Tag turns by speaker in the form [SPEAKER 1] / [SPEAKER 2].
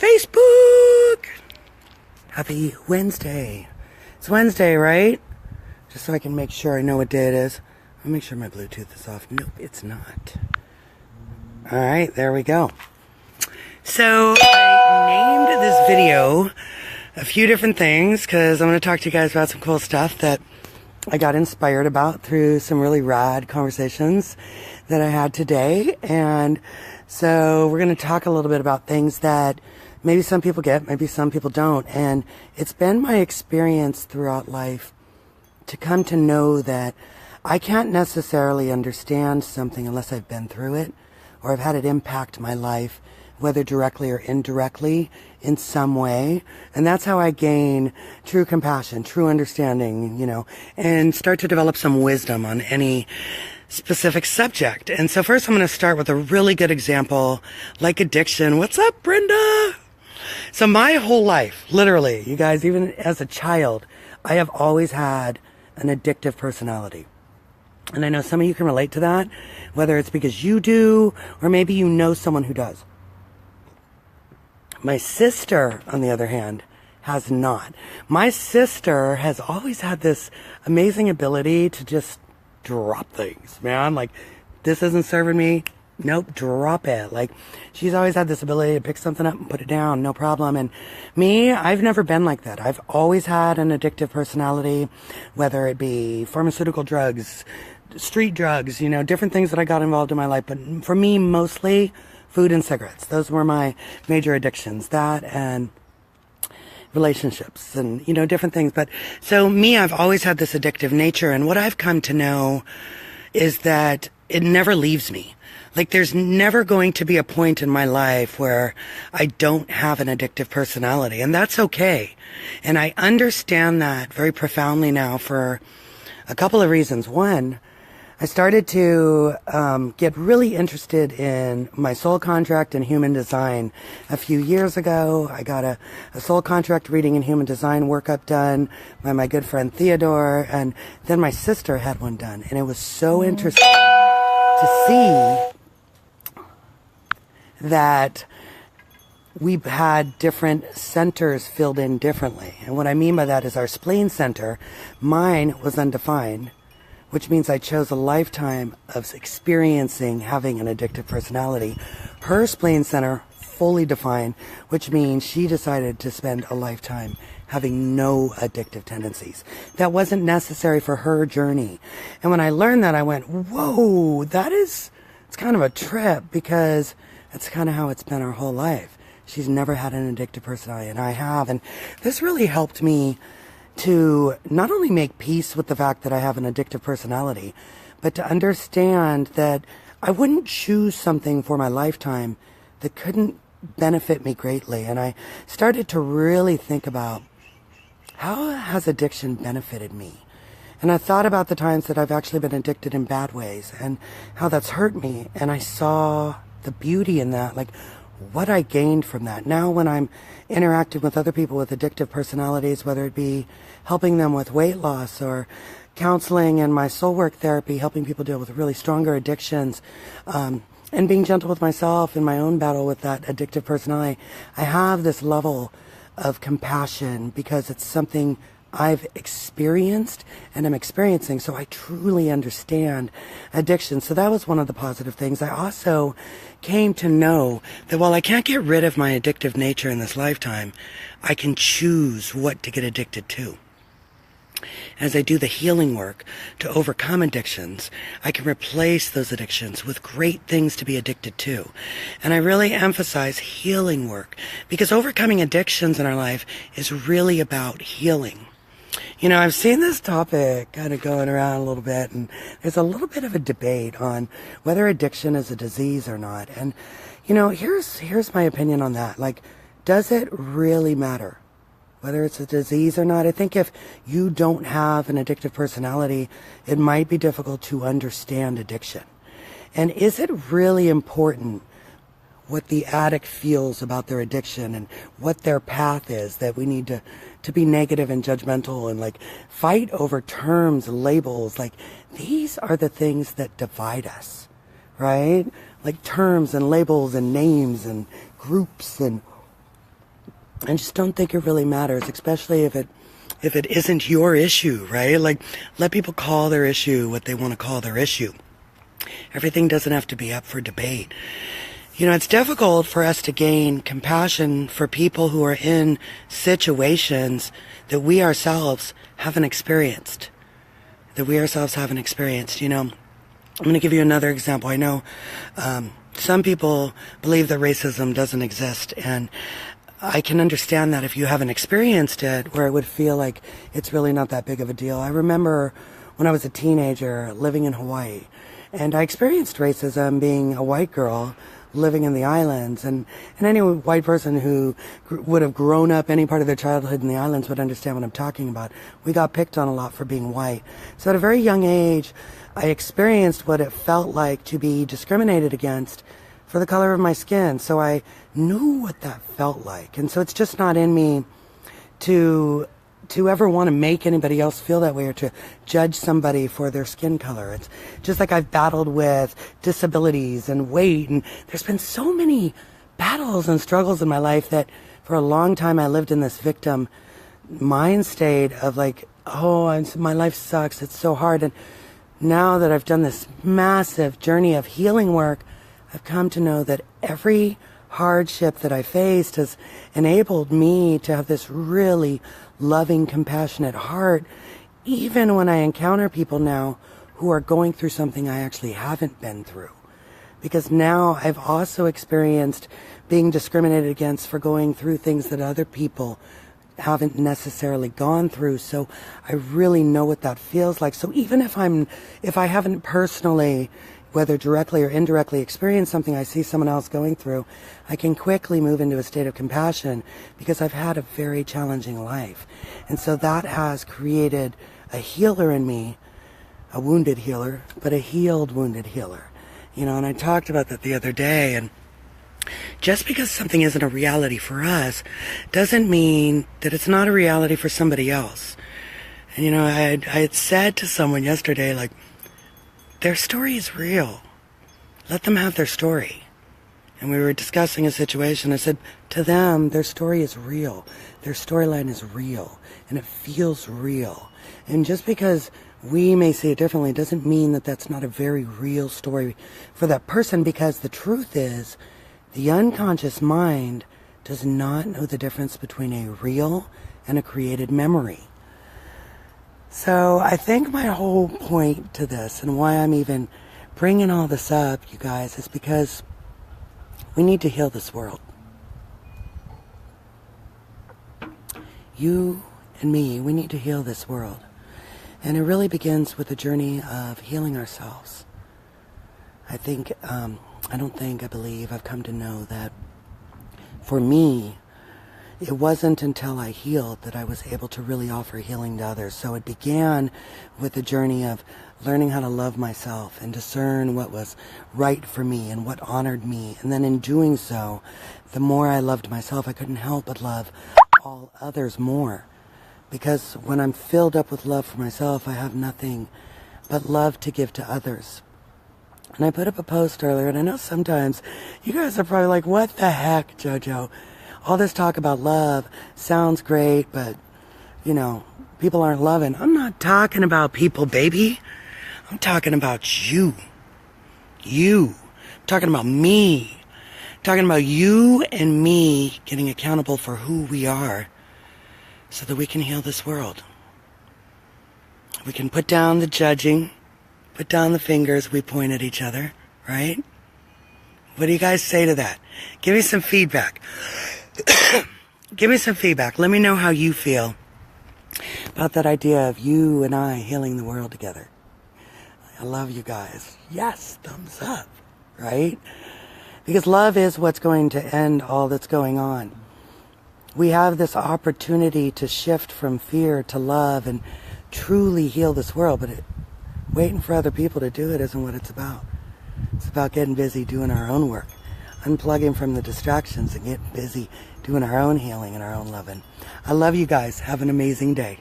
[SPEAKER 1] Facebook! Happy Wednesday. It's Wednesday, right? Just so I can make sure I know what day it is. I'll make sure my Bluetooth is off. Nope, it's not. Alright, there we go. So, I named this video a few different things because I'm going to talk to you guys about some cool stuff that I got inspired about through some really rad conversations that I had today. And so we're going to talk a little bit about things that maybe some people get, maybe some people don't. And it's been my experience throughout life to come to know that I can't necessarily understand something unless I've been through it or I've had it impact my life, whether directly or indirectly in some way. And that's how I gain true compassion, true understanding, and start to develop some wisdom on any specific subject. And so first I'm going to start with a really good example, like addiction. What's up, Brenda? So my whole life, literally, you guys, even as a child, I have always had an addictive personality. And I know some of you can relate to that, whether it's because you do, or maybe you know someone who does. My sister, on the other hand, has not. My sister has always had this amazing ability to just drop things, man. Like, this isn't serving me. Nope, drop it. Like, she's always had this ability to pick something up and put it down, no problem. And me, I've never been like that. I've always had an addictive personality, whether it be pharmaceutical drugs, street drugs, different things that I got involved in my life. But for me, mostly food and cigarettes. Those were my major addictions. That and relationships and, different things. But so me, I've always had this addictive nature. And what I've come to know is that it never leaves me. Like, there's never going to be a point in my life where I don't have an addictive personality. And that's okay. And I understand that very profoundly now for a couple of reasons. One, I started to get really interested in my soul contract and human design a few years ago. I got a soul contract reading and human design workup done by my good friend Theodore, and then my sister had one done. And it was so interesting to see that we had different centers filled in differently. And what I mean by that is our spleen center, mine was undefined, which means I chose a lifetime of experiencing having an addictive personality. Her spleen center, fully defined, which means she decided to spend a lifetime having no addictive tendencies. That wasn't necessary for her journey. And when I learned that, I went, whoa, it's kind of a trip, because that's kind of how it's been our whole life. She's never had an addictive personality, and I have. And this really helped me to not only make peace with the fact that I have an addictive personality, but to understand that I wouldn't choose something for my lifetime that couldn't benefit me greatly. And I started to really think about, how has addiction benefited me? And I thought about the times that I've actually been addicted in bad ways and how that's hurt me. And I saw the beauty in that, like what I gained from that. Now when I'm interacting with other people with addictive personalities, whether it be helping them with weight loss or counseling and my soul work therapy, helping people deal with really stronger addictions, and being gentle with myself in my own battle with that addictive personality, I have this level of compassion because it's something I've experienced and I'm experiencing, so I truly understand addiction. So that was one of the positive things. I also came to know that while I can't get rid of my addictive nature in this lifetime, I can choose what to get addicted to. As I do the healing work to overcome addictions, I can replace those addictions with great things to be addicted to. And I really emphasize healing work because overcoming addictions in our life is really about healing. I've seen this topic kind of going around a little bit, and there's a little bit of a debate on whether addiction is a disease or not. And, here's my opinion on that. Like, does it really matter whether it's a disease or not? I think if you don't have an addictive personality, it might be difficult to understand addiction. And is it really important what the addict feels about their addiction and what their path is, that we need to be negative and judgmental and like fight over terms, labels? Like, these are the things that divide us, right? Like terms and labels and names and groups and I just don't think it really matters, especially if it isn't your issue, right? Like, let people call their issue what they want to call their issue. Everything doesn't have to be up for debate. You know, it's difficult for us to gain compassion for people who are in situations that we ourselves haven't experienced. You know, I'm going to give you another example. I know some people believe that racism doesn't exist, and I can understand that if you haven't experienced it, where it would feel like it's really not that big of a deal. I remember when I was a teenager living in Hawaii, and I experienced racism being a white girl living in the islands, and any white person who would have grown up any part of their childhood in the islands would understand what I'm talking about. We got picked on a lot for being white. So at a very young age, I experienced what it felt like to be discriminated against for the color of my skin. So I knew what that felt like. And so it's just not in me to ever want to make anybody else feel that way or to judge somebody for their skin color. It's just like I've battled with disabilities and weight, and there's been so many battles and struggles in my life that for a long time I lived in this victim mind state of like, oh, my life sucks, it's so hard. And now that I've done this massive journey of healing work, I've come to know that every hardship that I faced has enabled me to have this really loving, compassionate heart, even when I encounter people now who are going through something I actually haven't been through. Because now I've also experienced being discriminated against for going through things that other people haven't necessarily gone through. So I really know what that feels like. So even if I haven't personally, whether directly or indirectly, experienced something I see someone else going through, I can quickly move into a state of compassion because I've had a very challenging life. And so that has created a healer in me, a wounded healer, but a healed wounded healer. You know, and I talked about that the other day, and just because something isn't a reality for us doesn't mean that it's not a reality for somebody else. And, you know, I had said to someone yesterday, like, their story is real. Let them have their story. And we were discussing a situation. I said, to them, their story is real. Their storyline is real. And it feels real. And just because we may see it differently doesn't mean that that's not a very real story for that person, because the truth is, the unconscious mind does not know the difference between a real and a created memory. So I think my whole point to this, and why I'm even bringing all this up, you guys, is because we need to heal this world. You and me, we need to heal this world. And it really begins with the journey of healing ourselves. I believe I've come to know that for me, it wasn't until I healed that I was able to really offer healing to others. So it began with the journey of learning how to love myself and discern what was right for me and what honored me. And then in doing so, the more I loved myself, I couldn't help but love all others more. Because when I'm filled up with love for myself, I have nothing but love to give to others. And I put up a post earlier, and I know sometimes you guys are probably like, what the heck, JoJo? All this talk about love sounds great, but, you know, people aren't loving. I'm not talking about people, baby. I'm talking about you. You. I'm talking about me. I'm talking about you and me getting accountable for who we are so that we can heal this world. We can put down the judging, put down the fingers we point at each other, right? What do you guys say to that? Give me some feedback. Give me some feedback. Let me know how you feel about that idea of you and I healing the world together. I love you guys. Yes, thumbs up, right? Because love is what's going to end all that's going on. We have this opportunity to shift from fear to love and truly heal this world, but waiting for other people to do it isn't what it's about. It's about getting busy doing our own work, unplugging from the distractions and getting busy doing our own healing and our own loving. I love you guys. Have an amazing day.